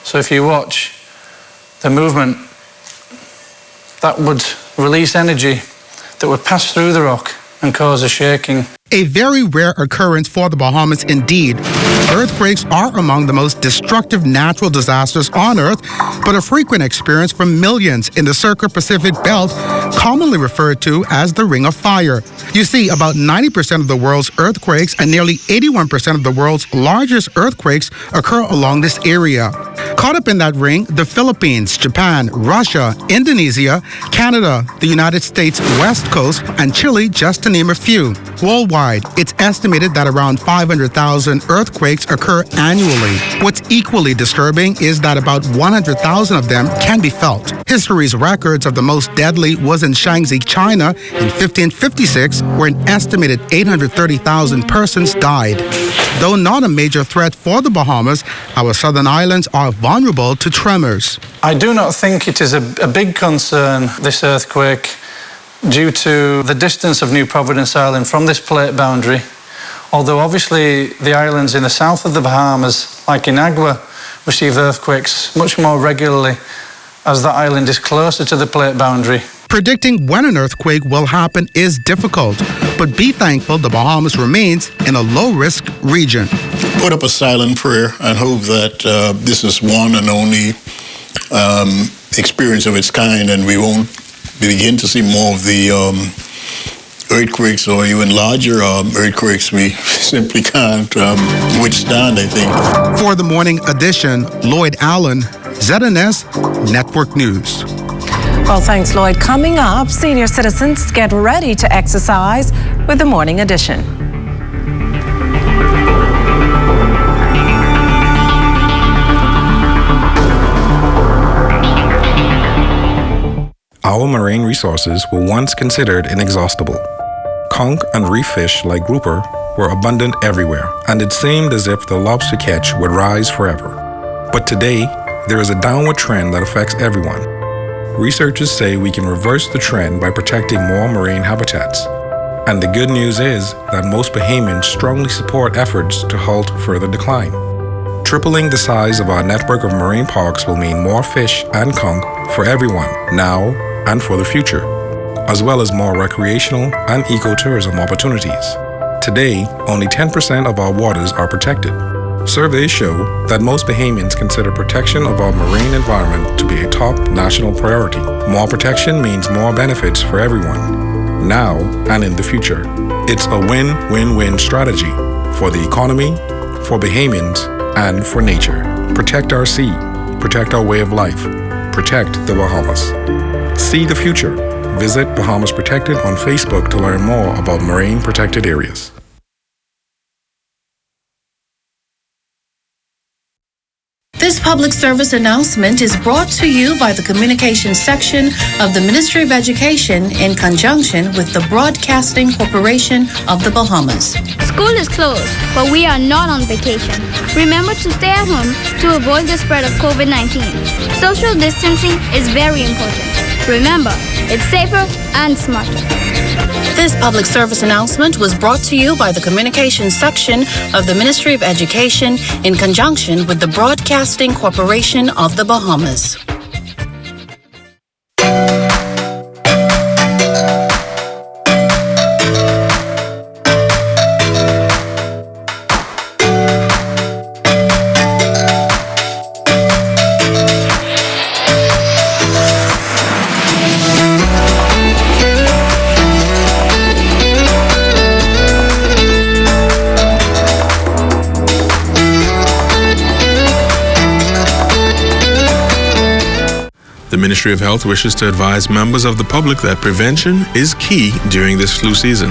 Speaker 7: So if you watch the movement, that would release energy that would pass through the rock and cause a shaking.
Speaker 4: A very rare occurrence for the Bahamas indeed. Earthquakes are among the most destructive natural disasters on Earth, but a frequent experience for millions in the Circle Pacific Belt, commonly referred to as the Ring of Fire. You see, about 90% of the world's earthquakes and nearly 81% of the world's largest earthquakes occur along this area. Caught up in that ring, the Philippines, Japan, Russia, Indonesia, Canada, the United States West Coast, and Chile, just to name a few. Worldwide, it's estimated that around 500,000 earthquakes occur annually. What's equally disturbing is that about 100,000 of them can be felt. History's records of the most deadly was in Shaanxi, China in 1556, where an estimated 830,000 persons died. Though not a major threat for the Bahamas, our southern islands are vulnerable to tremors.
Speaker 7: I do not think it is a big concern, this earthquake, due to the distance of New Providence Island from this plate boundary. Although obviously the islands in the south of the Bahamas, like Inagua, receive earthquakes much more regularly as the island is closer to the plate boundary.
Speaker 4: Predicting when an earthquake will happen is difficult, but be thankful the Bahamas remains in a low-risk region.
Speaker 5: Put up a silent prayer and hope that this is one and only experience of its kind, and we won't begin to see more of the earthquakes or even larger earthquakes we simply can't withstand, I think.
Speaker 4: For the morning edition, Lloyd Allen, ZNS Network News.
Speaker 2: Well, thanks, Lloyd. Coming up, senior citizens get ready to exercise with the morning edition.
Speaker 9: Our marine resources were once considered inexhaustible. Conch and reef fish like grouper were abundant everywhere, and it seemed as if the lobster catch would rise forever. But today, there is a downward trend that affects everyone. Researchers say we can reverse the trend by protecting more marine habitats. And the good news is that most Bahamians strongly support efforts to halt further decline. Tripling the size of our network of marine parks will mean more fish and conch for everyone now and for the future, as well as more recreational and ecotourism opportunities. Today, only 10% of our waters are protected. Surveys show that most Bahamians consider protection of our marine environment to be a top national priority. More protection means more benefits for everyone, now and in the future. It's a win-win-win strategy for the economy, for Bahamians, and for nature. Protect our sea, protect our way of life, protect the Bahamas. See the future. Visit Bahamas Protected on Facebook to learn more about marine protected areas.
Speaker 12: This public service announcement is brought to you by the Communications section of the Ministry of Education in conjunction with the Broadcasting Corporation of the Bahamas.
Speaker 10: School is closed, but we are not on vacation. Remember to stay at home to avoid the spread of COVID-19. Social distancing is very important. Remember, it's safer and smarter.
Speaker 12: This public service announcement was brought to you by the Communications section of the Ministry of Education in conjunction with the Broadcasting Corporation of the Bahamas.
Speaker 6: The Ministry of Health wishes to advise members of the public that prevention is key during this flu season.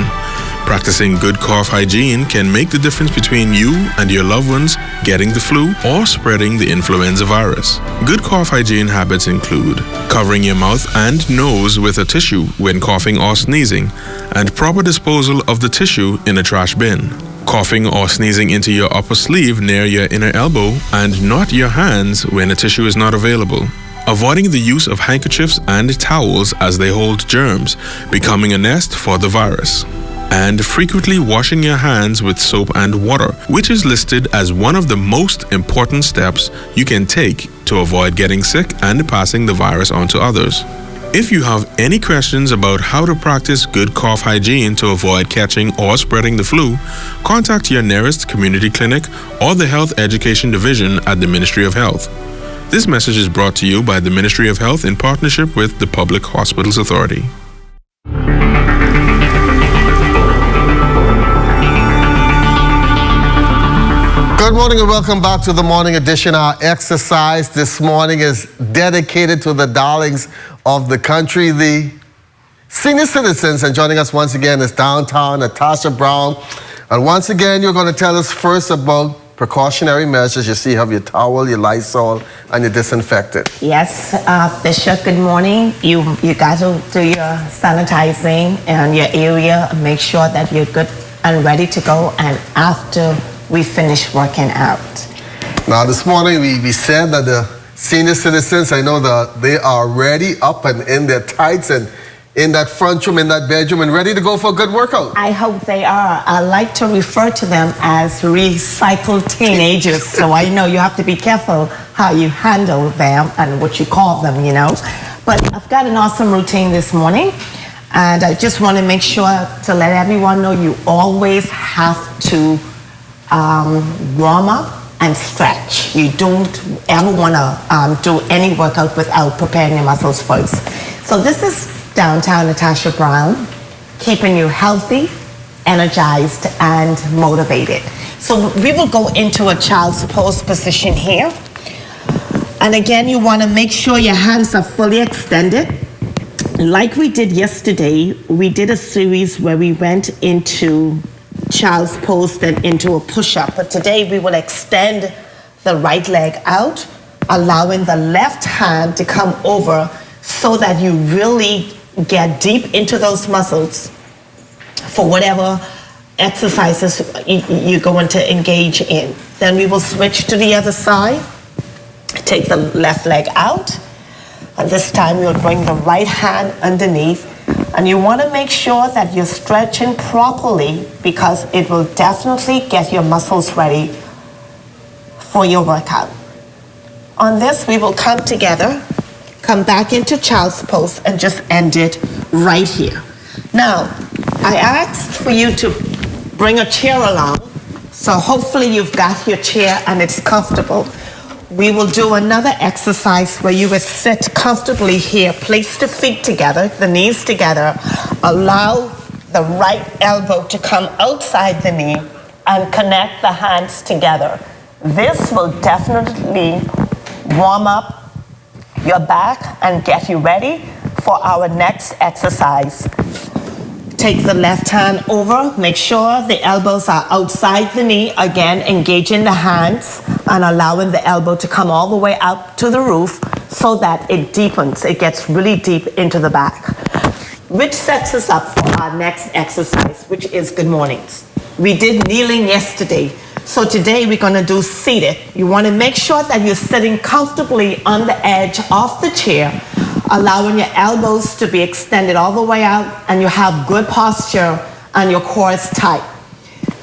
Speaker 6: Practicing good cough hygiene can make the difference between you and your loved ones getting the flu or spreading the influenza virus. Good cough hygiene habits include covering your mouth and nose with a tissue when coughing or sneezing, and proper disposal of the tissue in a trash bin. Coughing or sneezing into your upper sleeve near your inner elbow and not your hands when a tissue is not available. Avoiding the use of handkerchiefs and towels as they hold germs, becoming a nest for the virus. And frequently washing your hands with soap and water, which is listed as one of the most important steps you can take to avoid getting sick and passing the virus on to others. If you have any questions about how to practice good cough hygiene to avoid catching or spreading the flu, contact your nearest community clinic or the Health Education Division at the Ministry of Health. This message is brought to you by the Ministry of Health in partnership with the Public Hospitals Authority.
Speaker 14: Good morning and welcome back to the morning edition. Our exercise this morning is dedicated to the darlings of the country, the senior citizens. And joining us once again is downtown Natasha Brown. And once again, you're going to tell us first about precautionary measures. You see you have your towel, your Lysol, and your disinfectant.
Speaker 11: Yes, Fisher, good morning. You guys will do your sanitizing and your area. Make sure that you're good and ready to go. And after we finish working out.
Speaker 14: Now this morning we said that the senior citizens, I know that they are ready, up and in their tights and in that front room, in that bedroom, and ready to go for a good workout.
Speaker 11: I hope they are. I like to refer to them as recycled teenagers. So I know you have to be careful how you handle them and what you call them, you know. But I've got an awesome routine this morning. And I just want to make sure to let everyone know you always have to warm up and stretch. You don't ever want to do any workout without preparing your muscles first. So this is downtown Natasha Brown, keeping you healthy, energized, and motivated. So we will go into a child's pose position here. And again, you want to make sure your hands are fully extended. Like we did yesterday, we did a series where we went into child's pose, then into a push-up. But today we will extend the right leg out, allowing the left hand to come over so that you really get deep into those muscles for whatever exercises you're going to engage in. Then we will switch to the other side, take the left leg out, and this time you'll bring the right hand underneath. And you want to make sure that you're stretching properly because it will definitely get your muscles ready for your workout. On this, we will come together, come back into child's pose, and just end it right here. Now, I asked for you to bring a chair along, so hopefully you've got your chair and it's comfortable. We will do another exercise where you will sit comfortably here, place the feet together, the knees together, allow the right elbow to come outside the knee and connect the hands together. This will definitely warm up your back and get you ready for our next exercise. Take the left hand over, make sure the elbows are outside the knee, again engaging the hands and allowing the elbow to come all the way up to the roof so that it deepens, it gets really deep into the back. Which sets us up for our next exercise, which is good mornings. We did kneeling yesterday, so today we're going to do seated. You want to make sure that you're sitting comfortably on the edge of the chair, allowing your elbows to be extended all the way out, and you have good posture and your core is tight.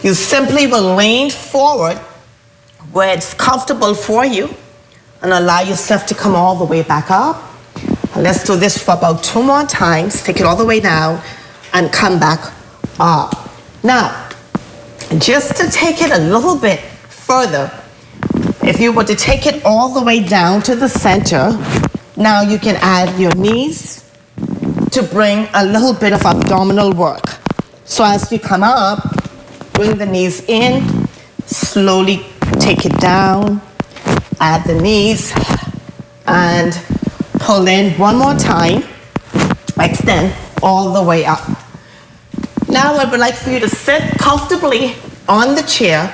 Speaker 11: You simply will lean forward where it's comfortable for you and allow yourself to come all the way back up. And let's do this for about 2 more times. Take it all the way down and come back up. Now, just to take it a little bit further, if you were to take it all the way down to the center, now you can add your knees to bring a little bit of abdominal work. So as you come up, bring the knees in, slowly take it down, add the knees, and pull in one more time, extend all the way up. Now I would like for you to sit comfortably on the chair,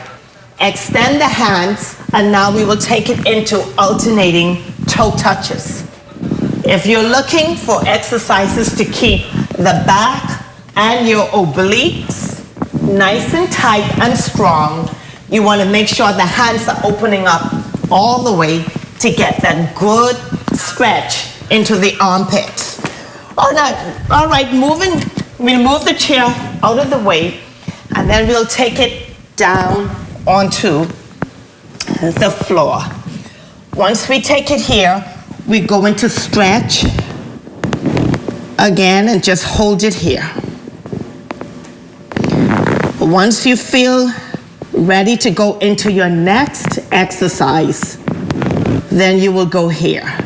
Speaker 11: extend the hands, and now we will take it into alternating toe touches. If you're looking for exercises to keep the back and your obliques nice and tight and strong, you want to make sure the hands are opening up all the way to get that good stretch into the armpits. All right, we'll move the chair out of the way, and then we'll take it down onto the floor. Once we take it here, we go into stretch again and just hold it here. Once you feel ready to go into your next exercise, then you will go here.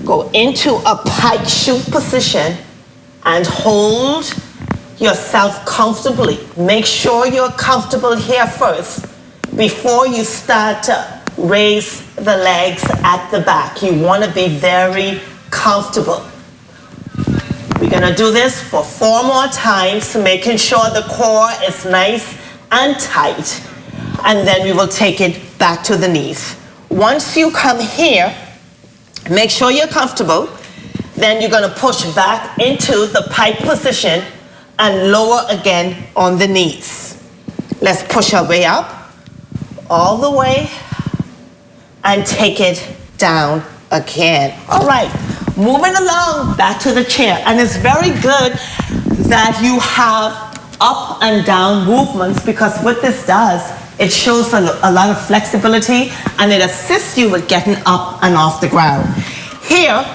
Speaker 11: Go into a pike shoot position and hold yourself comfortably. Make sure you're comfortable here first before you start to raise the legs at the back. You want to be very comfortable. We're going to do this for 4 more times, making sure the core is nice and tight. And then we will take it back to the knees. Once you come here, make sure you're comfortable. Then you're going to push back into the pike position and lower again on the knees. Let's push our way up, all the way, and take it down again. All right, moving along back to the chair. And it's very good that you have up and down movements, because what this does, it shows a lot of flexibility, and it assists you with getting up and off the ground. Here,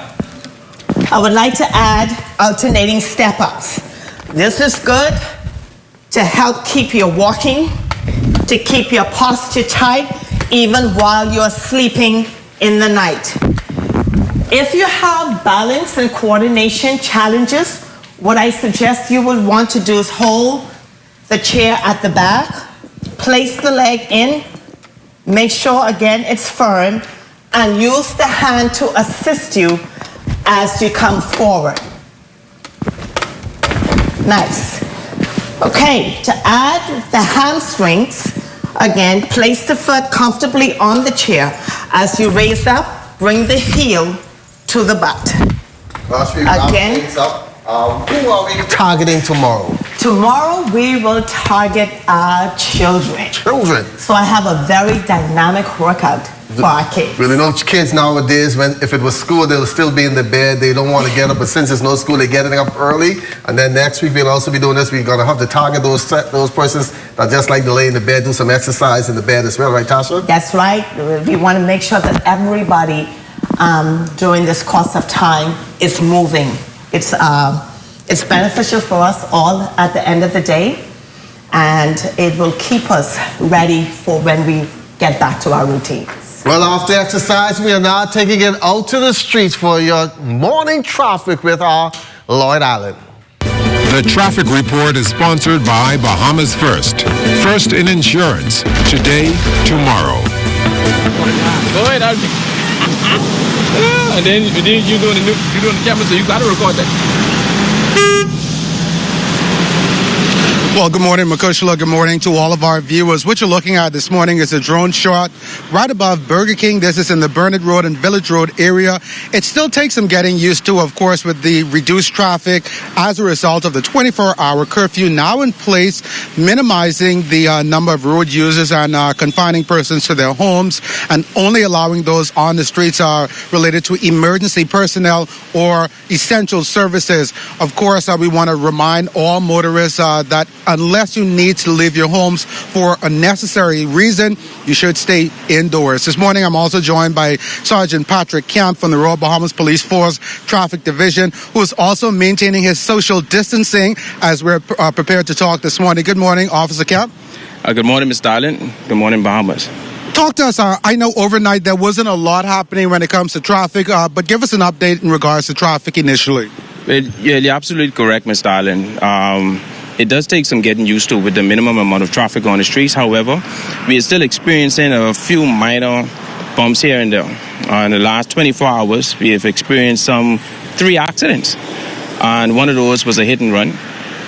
Speaker 11: I would like to add alternating step-ups. This is good to help keep your walking, to keep your posture tight, even while you're sleeping in the night. If you have balance and coordination challenges, what I suggest you will want to do is hold the chair at the back, place the leg in, make sure again it's firm, and use the hand to assist you as you come forward. Nice. Okay, to add the hamstrings, again, place the foot comfortably on the chair. As you raise up, bring the heel to the butt. Again.
Speaker 14: Who are we targeting tomorrow?
Speaker 11: Tomorrow we will target our children.
Speaker 14: Children?
Speaker 11: So I have a very dynamic workout for our kids.
Speaker 14: Well, you know, kids nowadays, if it was school, they'll still be in the bed. They don't want to get up. But since there's no school, they're getting up early. And then next week, we'll also be doing this. We're going to have to target those persons that just like to lay in the bed, do some exercise in the bed as well. Right, Tasha?
Speaker 11: That's right. We want to make sure that everybody during this course of time is moving. It's beneficial for us all at the end of the day, and it will keep us ready for when we get back to our routines.
Speaker 14: Well, after exercise, we are now taking it out to the streets for your morning traffic with our Lloyd Allen.
Speaker 13: The traffic report is sponsored by Bahamas First. First in insurance. Today, tomorrow.
Speaker 15: Go ahead, and then you're doing the camera, so you got to record that.
Speaker 4: Well, good morning, Makushla. Good morning to all of our viewers. What you're looking at this morning is a drone shot right above Burger King. This is in the Burnett Road and Village Road area. It still takes some getting used to, of course, with the reduced traffic as a result of the 24-hour curfew now in place, minimizing the number of road users and confining persons to their homes, and only allowing those on the streets related to emergency personnel or essential services. Of course, we want to remind all motorists that unless you need to leave your homes for a necessary reason, you should stay indoors. This morning, I'm also joined by Sergeant Patrick Camp from the Royal Bahamas Police Force Traffic Division, who is also maintaining his social distancing as we're prepared to talk this morning. Good morning, Officer Camp.
Speaker 16: Good morning, Mr. Allen. Good morning, Bahamas.
Speaker 4: Talk to us. I know overnight there wasn't a lot happening when it comes to traffic, but give us an update in regards to traffic initially.
Speaker 16: Well, yeah, you're absolutely correct, Mr. Allen. It does take some getting used to with the minimum amount of traffic on the streets. However, we are still experiencing a few minor bumps here and there. In the last 24 hours, we have experienced 3 accidents. And one of those was a hit and run.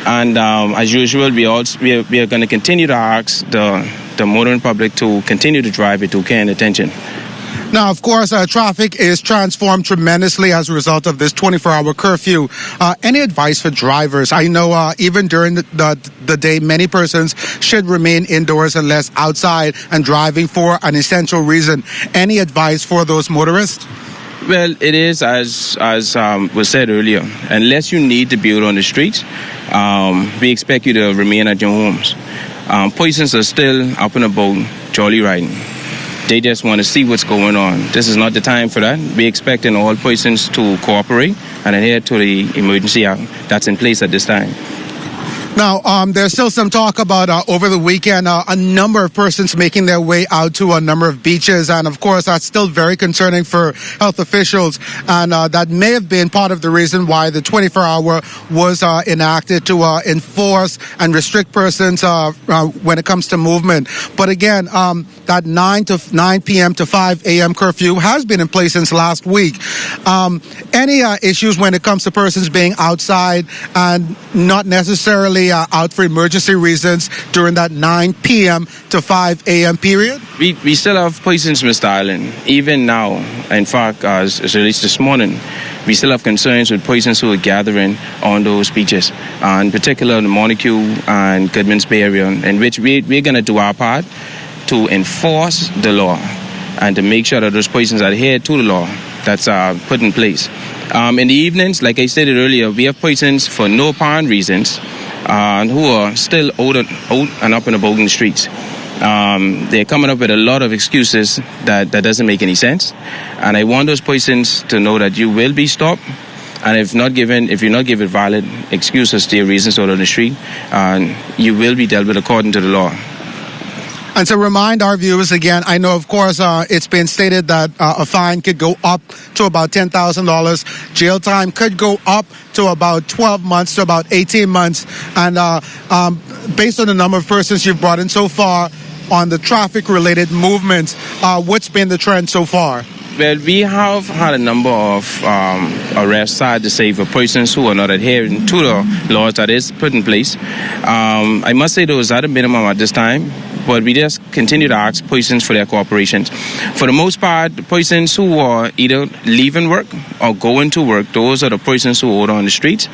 Speaker 16: And as usual, we are going to continue to ask the motoring public to continue to drive with care and attention.
Speaker 4: Now, of course, traffic is transformed tremendously as a result of this 24-hour curfew. Any advice for drivers? I know even during the day, many persons should remain indoors unless outside and driving for an essential reason. Any advice for those motorists?
Speaker 16: Well, it is, as was said earlier, unless you need to be out on the streets, we expect you to remain at your homes. Persons are still up and about, jolly riding. They just want to see what's going on. This is not the time for that. We're expecting all persons to cooperate and adhere to the emergency act that's in place at this time.
Speaker 4: Now, there's still some talk about over the weekend, a number of persons making their way out to a number of beaches. And of course, that's still very concerning for health officials. And that may have been part of the reason why the 24-hour was enacted to enforce and restrict persons when it comes to movement. But again, that 9 p.m. to 5 a.m. curfew has been in place since last week. Any issues when it comes to persons being outside and not necessarily out for emergency reasons during that 9 p.m. to 5 a.m. period?
Speaker 16: We still have persons, Mr. Allen. Even now, in fact, as released this morning, we still have concerns with persons who are gathering on those beaches, in particular the Montague and Goodman's Bay area, in which we're going to do our part to enforce the law and to make sure that those persons adhere to the law that's put in place. In the evenings, like I stated earlier, we have persons for no apparent reasons who are still out and up and about in the streets. They're coming up with a lot of excuses that doesn't make any sense. And I want those persons to know that you will be stopped. And if you're not given valid excuses to your reasons out on the street, you will be dealt with according to the law.
Speaker 4: And to remind our viewers again, I know, of course, it's been stated that a fine could go up to about $10,000. Jail time could go up to about 12 months to about 18 months. And based on the number of persons you've brought in so far on the traffic-related movements, what's been the trend so far?
Speaker 16: Well, we have had a number of arrests, sad to say, for persons who are not adhering to the laws that is put in place. I must say those are the minimum at this time, but we just continue to ask persons for their cooperation. For the most part, the persons who are either leaving work or going to work, those are the persons who are on the streets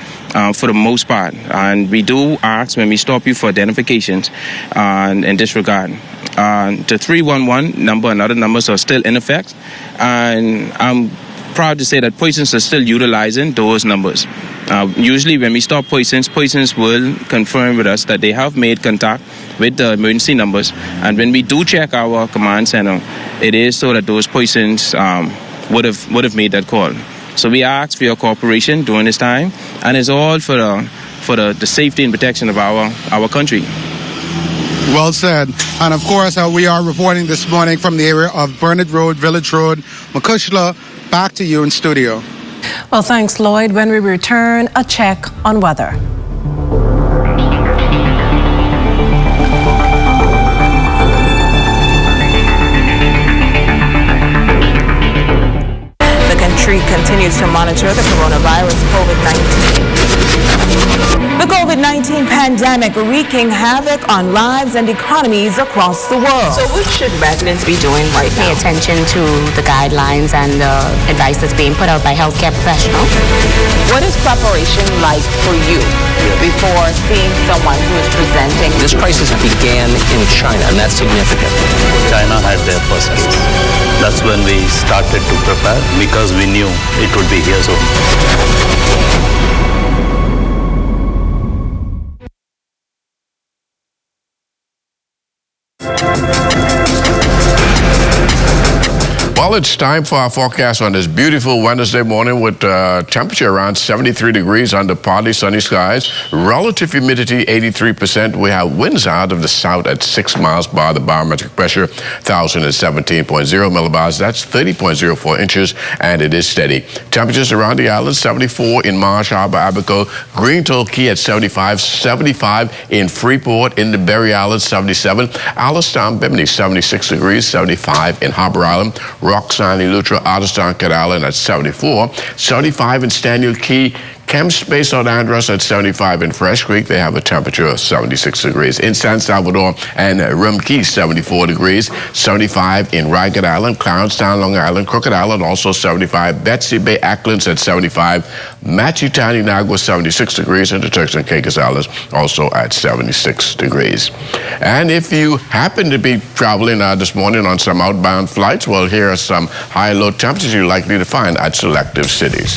Speaker 16: for the most part. And we do ask when we stop you for identifications in this regard. The 311 number and other numbers are still in effect, and I'm proud to say that persons are still utilizing those numbers. Usually when we stop persons will confirm with us that they have made contact with the emergency numbers, and when we do check our command center, it is so that those persons would have made that call. So we ask for your cooperation during this time, and it's all for the safety and protection of our country.
Speaker 4: Well said. And of course, we are reporting this morning from the area of Burnett Road, Village Road, Macushla. Back to you in studio.
Speaker 2: Well, thanks, Lloyd. When we return, a check on weather.
Speaker 1: The country continues to monitor the coronavirus COVID-19. The COVID-19 pandemic wreaking havoc on lives and economies across the world.
Speaker 17: So what should residents be doing right now?
Speaker 18: Pay attention to the guidelines and the advice that's being put out by healthcare professionals.
Speaker 17: What is preparation like for you before seeing someone who is presenting?
Speaker 20: This crisis began in China, and that's significant.
Speaker 21: China had their first case. That's when we started to prepare because we knew it would be here soon.
Speaker 22: Well, it's time for our forecast on this beautiful Wednesday morning with temperature around 73 degrees under partly sunny skies. Relative humidity 83%. We have winds out of the south at 6 miles bar. The barometric pressure 1,017.0 millibars. That's 30.04 inches, and it is steady. Temperatures around the island 74 in Marsh Harbor, Abaco, Greentoll Key at 75, 75 in Freeport, in the Berry Island 77, Allenstown, Bimini 76 degrees, 75 in Harbor Island, Roxanne, Eleuthera, Otterstown, Cat Island at 74, 75 in Staniel Key, Kemps Bay, St. Andros at 75. In Fresh Creek, they have a temperature of 76 degrees. In San Salvador and Rumkey, 74 degrees. 75 in Ragged Island, Clarence Long Island, Crooked Island, also 75. Betsy Bay, Acklands at 75. Machitani, Nagua, 76 degrees. And the Turks and Caicos Islands also at 76 degrees. And if you happen to be traveling this morning on some outbound flights, well, here are some high and low temperatures you're likely to find at selective cities.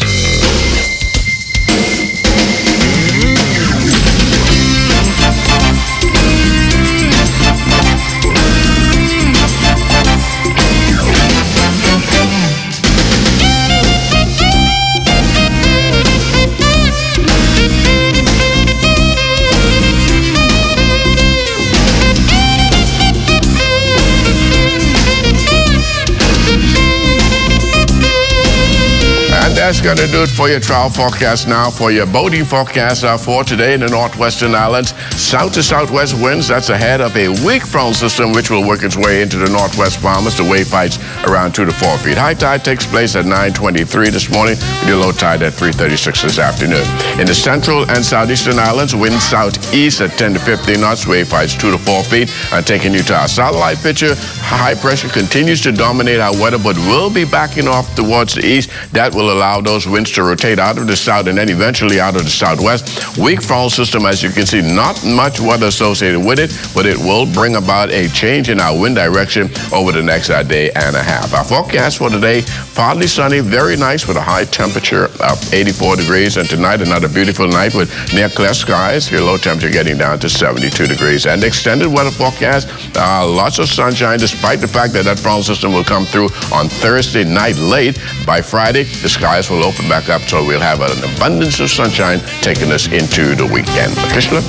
Speaker 22: That's going to do it for your travel forecast now. For your boating forecast for today in the northwestern islands, south to southwest winds. That's ahead of a weak front system which will work its way into the northwest Bahamas. The wave heights around 2 to 4 feet. High tide takes place at 9:23 this morning with your low tide at 3:36 this afternoon. In the central and southeastern islands, winds southeast at 10 to 15 knots. Wave heights 2 to 4 feet. Taking you to our satellite picture, high pressure continues to dominate our weather, but will be backing off towards the east. That will allow those winds to rotate out of the south and then eventually out of the southwest. Weak front system, as you can see, not much weather associated with it, but it will bring about a change in our wind direction over the next day and a half. Our forecast for today, partly sunny, very nice with a high temperature of 84 degrees. And tonight, another beautiful night with near clear skies. Your low temperature getting down to 72 degrees. And extended weather forecast, lots of sunshine, despite the fact that front system will come through on Thursday night late. By Friday, the skies will open back up, so we'll have an abundance of sunshine taking us into the weekend. Patricia?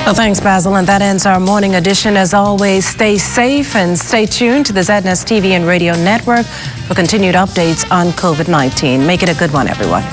Speaker 2: Well, thanks, Basil. And that ends our morning edition. As always, stay safe and stay tuned to the ZNS TV and Radio Network for continued updates on COVID-19. Make it a good one, everyone.